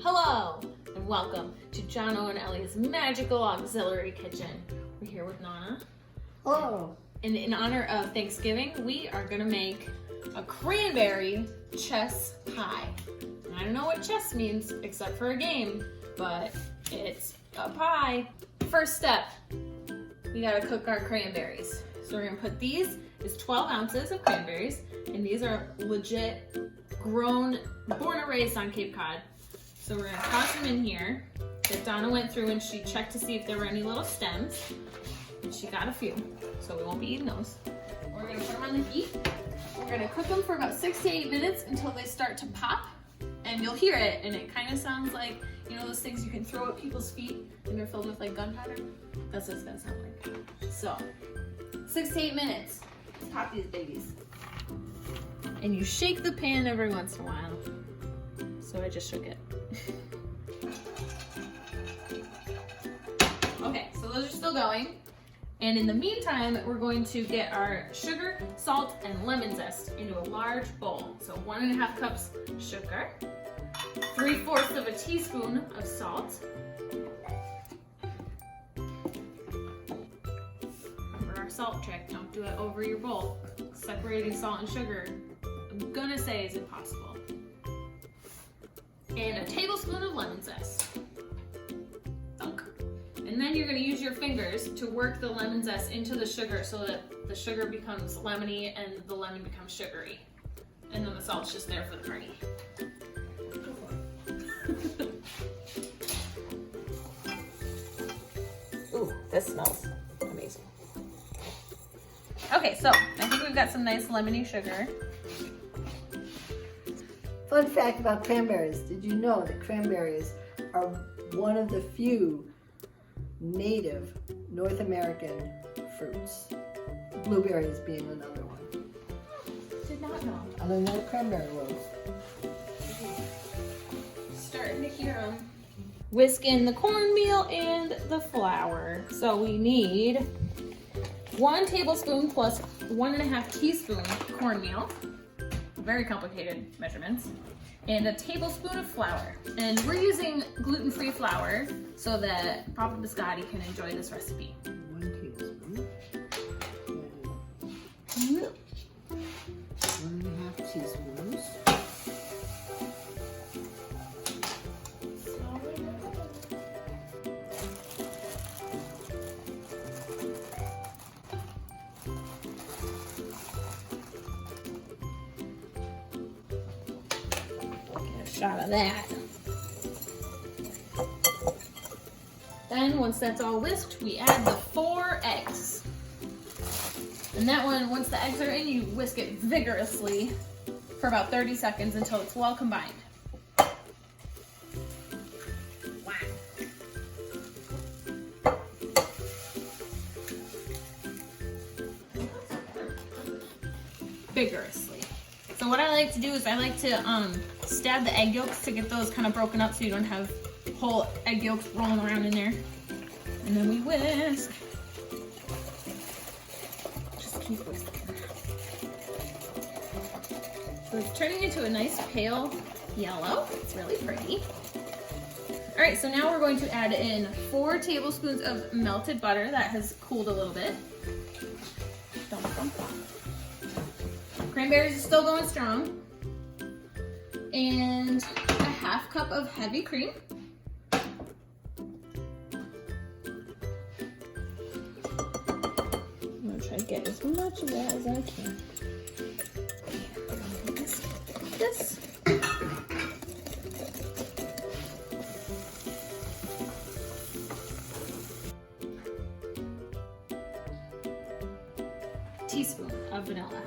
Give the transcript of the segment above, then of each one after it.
Hello, and welcome to Jono and Ellie's Magical Auxiliary Kitchen. We're here with Nana. Hello. And in honor of Thanksgiving, we are gonna make a cranberry chess pie. And I don't know what chess means except for a game, but it's a pie. First step, we gotta cook our cranberries. So we're gonna put these, is 12 ounces of cranberries, and these are legit grown, born and raised on Cape Cod. So we're gonna toss them in here that Donna went through and she checked to see if there were any little stems. And she got a few, so we won't be eating those. We're gonna put them on the heat. We're gonna cook them for about 6 to 8 minutes until they start to pop. And you'll hear it, and it kind of sounds like, you know those things you can throw at people's feet and they're filled with like gunpowder? That's what it's gonna sound like. So, 6 to 8 minutes. Let's pop these babies. And you shake the pan every once in a while. So I just shook it. Okay, so those are still going. And in the meantime, we're going to get our sugar, salt, and lemon zest into a large bowl. So 1.5 cups sugar, 3/4 of a teaspoon of salt. Remember our salt trick, don't do it over your bowl. Separating salt and sugar, I'm gonna say is impossible. And a tablespoon of lemon zest. Thunk. And then you're gonna use your fingers to work the lemon zest into the sugar so that the sugar becomes lemony and the lemon becomes sugary. And then the salt's just there for the party. Ooh, this smells amazing. Okay, so I think we've got some nice lemony sugar. Fun fact about cranberries. Did you know that cranberries are one of the few native North American fruits? Blueberries being another one. Did not know. I don't know what cranberry was. Starting to hear them. Whisk in the cornmeal and the flour. So we need 1 tablespoon plus 1.5 teaspoon cornmeal. Very complicated measurements. And a tablespoon of flour. And we're using gluten-free flour so that Papa Biscotti can enjoy this recipe. 1 tablespoon. 1.5 teaspoons. Shot of that. Then once that's all whisked, we add the 4 eggs. And that one, once the eggs are in, you whisk it vigorously for about 30 seconds until it's well combined. Wow. Vigorously. So what I like to do is I like to stab the egg yolks to get those kind of broken up so you don't have whole egg yolks rolling around in there. And then we whisk. Just keep whisking. So it's turning into a nice pale yellow. It's really pretty. All right, so now we're going to add in 4 tablespoons of melted butter that has cooled a little bit. Dum, dum, dum. Cranberries are still going strong. And a 1/2 cup of heavy cream. I'm gonna try to get as much of that as I can. This. Teaspoon of vanilla.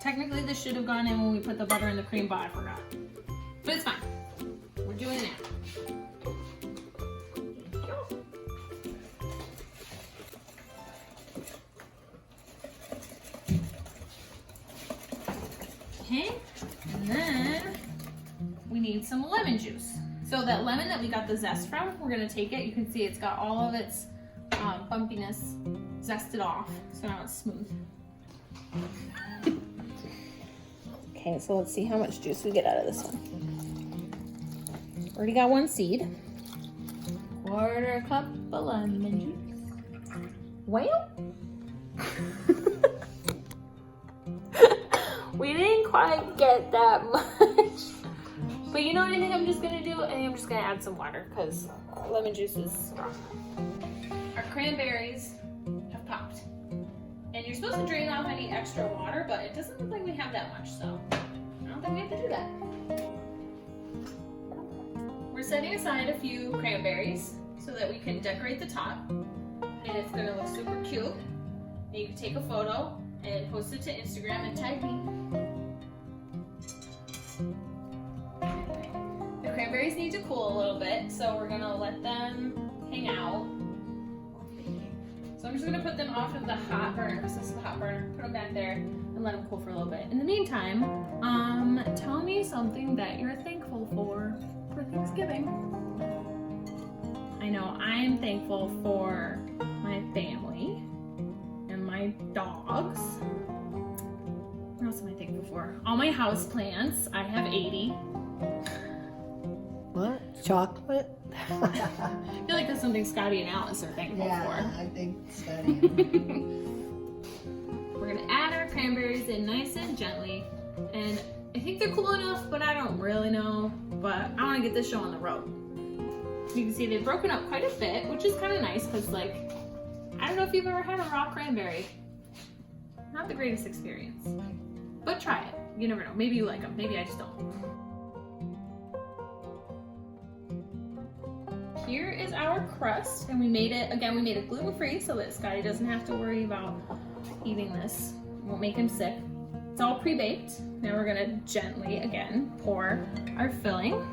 Technically, this should have gone in when we put the butter and the cream, but I forgot. But it's fine. We're doing it now. Okay, and then we need some lemon juice. So that lemon that we got the zest from, we're gonna take it. You can see it's got all of its bumpiness zested off, so now it's smooth. Okay, so let's see how much juice we get out of this one. Already got 1 seed. Quarter cup of lemon juice. Well, we didn't quite get that much. But you know what I think I'm just gonna do? I think I'm just gonna add some water because lemon juice is strong. Our cranberries have popped. And you're supposed to drain off any extra water, but it doesn't look like we have that much, so I don't think we have to do that. We're setting aside a few cranberries so that we can decorate the top. And it's gonna look super cute. And you can take a photo and post it to Instagram and tag me. The cranberries need to cool a little bit, so we're gonna let them hang out. So I'm just gonna put them off of the hot burner, because this is the hot burner. Put them back there and let them cool for a little bit. In the meantime, tell me something that you're thankful for Thanksgiving. I know I'm thankful for my family and my dogs. What else am I thankful for? All my house plants. I have 80. What? Chocolate? I feel like that's something Scotty and Alice are thankful for. I think Scotty. We're gonna add our cranberries in nice and gently. And I think they're cool enough, but I don't really know. But I wanna get this show on the road. You can see they've broken up quite a bit, which is kind of nice because, like, I don't know if you've ever had a raw cranberry. Not the greatest experience, but try it. You never know. Maybe you like them. Maybe I just don't. Here is our crust, and we made it, again, we made it gluten-free so that Scotty doesn't have to worry about eating this. It won't make him sick. It's all pre-baked. Now we're gonna gently, again, pour our filling.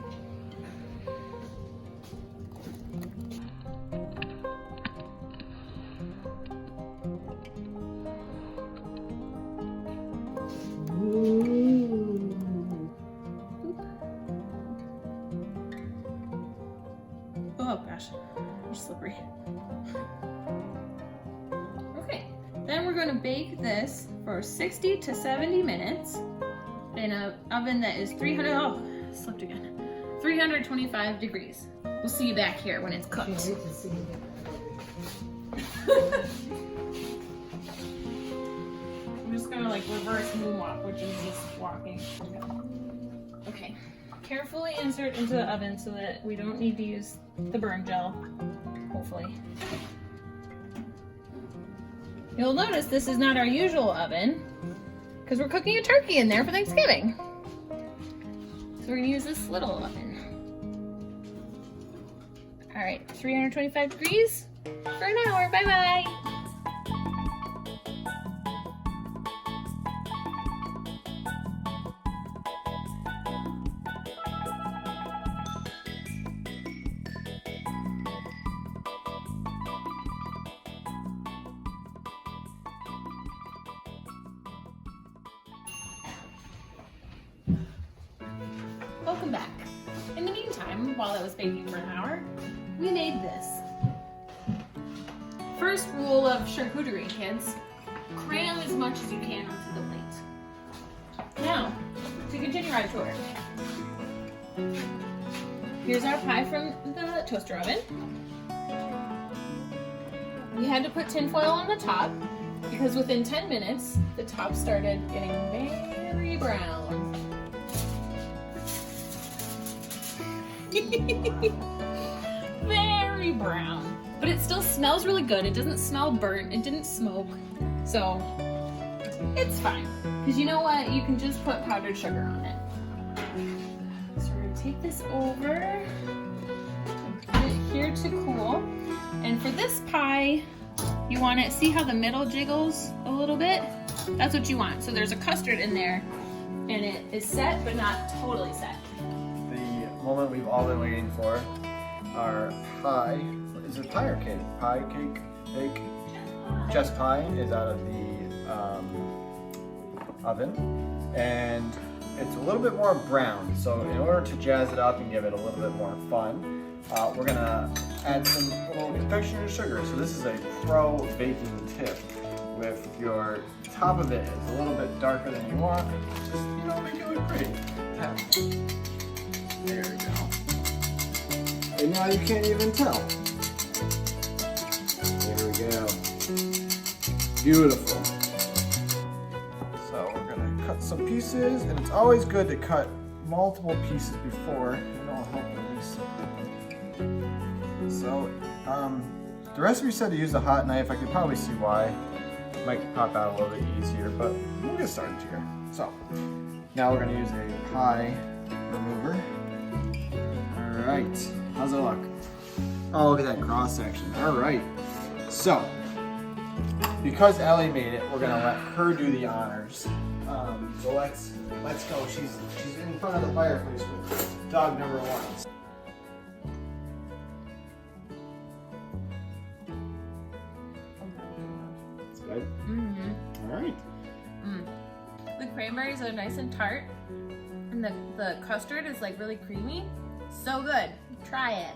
Oh gosh, you're slippery. Okay, then we're gonna bake this for 60 to 70 minutes in an oven that is 325 degrees. We'll see you back here when it's cooked. I'm just gonna like reverse moonwalk, which is just walking. Okay. Carefully insert into the oven so that we don't need to use the burn gel, hopefully. You'll notice this is not our usual oven because we're cooking a turkey in there for Thanksgiving. So we're gonna use this little oven. All right, 325 degrees for an hour, bye-bye. Welcome back. In the meantime, while I was baking for an hour, we made this. First rule of charcuterie, kids. Cram as much as you can onto the plate. Now, to continue our tour. Here's our pie from the toaster oven. We had to put tinfoil on the top because within 10 minutes, the top started getting very brown. Very brown, but it still smells really good. It doesn't smell burnt. It didn't smoke, so it's fine. Because you know what? You can just put powdered sugar on it. So we're gonna take this over, put it here to cool. And for this pie, you want it. See how the middle jiggles a little bit? That's what you want. So there's a custard in there, and it is set, but not totally set. Moment we've all been waiting for. Our pie, is it pie or cake? Pie, cake? Chess pie is out of the oven, and it's a little bit more brown. So in order to jazz it up and give it a little bit more fun, we're gonna add some little confectioner's sugar. So this is a pro baking tip. If your top of it is a little bit darker than you want, just make it look pretty. There we go. And now you can't even tell. There we go. Beautiful. So we're gonna cut some pieces, and it's always good to cut multiple pieces before, and it'll help release. So, the recipe said to use a hot knife. I could probably see why. It might pop out a little bit easier, but we'll get started here. So, now we're gonna use a pie remover. All right, how's it look? Oh, look at that cross section. All right, so because Ellie made it, we're gonna let her do the honors. So let's go. She's in front of the fireplace with dog number 1. That's good. Mm-hmm. All right. The cranberries are nice and tart, and the custard is like really creamy. So good. Try it.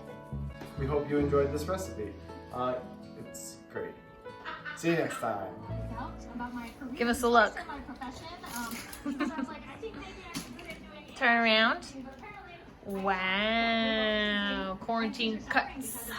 We hope you enjoyed this recipe. It's great. See you next time. Give us a look. Turn around. Wow. Quarantine cuts.